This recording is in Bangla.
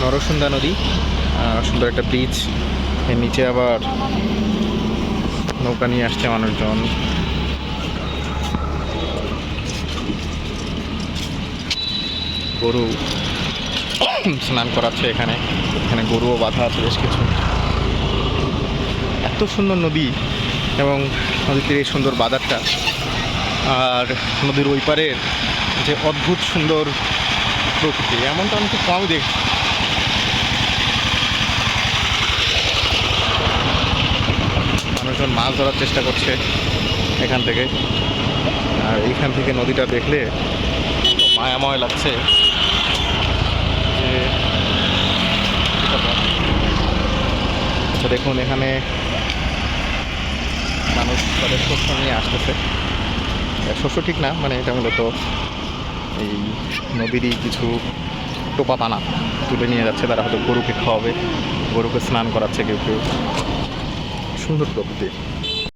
নরসুন্দা নদী, সুন্দর একটা ব্রিজ, এর নিচে আবার নৌকা নিয়ে আসছে মানুষজন। গরু স্নান করাচ্ছে এখানে, এখানে গরুও বাঁধা আছে বেশ কিছু। এত সুন্দর নদী এবং নদীর তীরে এই সুন্দর বাজারটা, আর নদীর ওই পারের যে অদ্ভুত সুন্দর প্রকৃতি, এমনটা আমি খুব কমই দেখি। মানুষজন মাছ ধরার চেষ্টা করছে এখান থেকে, আর এইখান থেকে নদীটা দেখলে তো মায়াময় লাগছে যে আচ্ছা দেখুন, এখানে মানুষ তাদের শস্য নিয়ে আসতেছে। শস্য ঠিক না, মানে এটা মূলত এই নদীরই কিছু টোপা পানা তুলে নিয়ে যাচ্ছে, তারা হয়তো গরুকে খাওয়াবে, গরুকে স্নান করাচ্ছে কেউ কেউ। সুন্দর প্রকৃতি।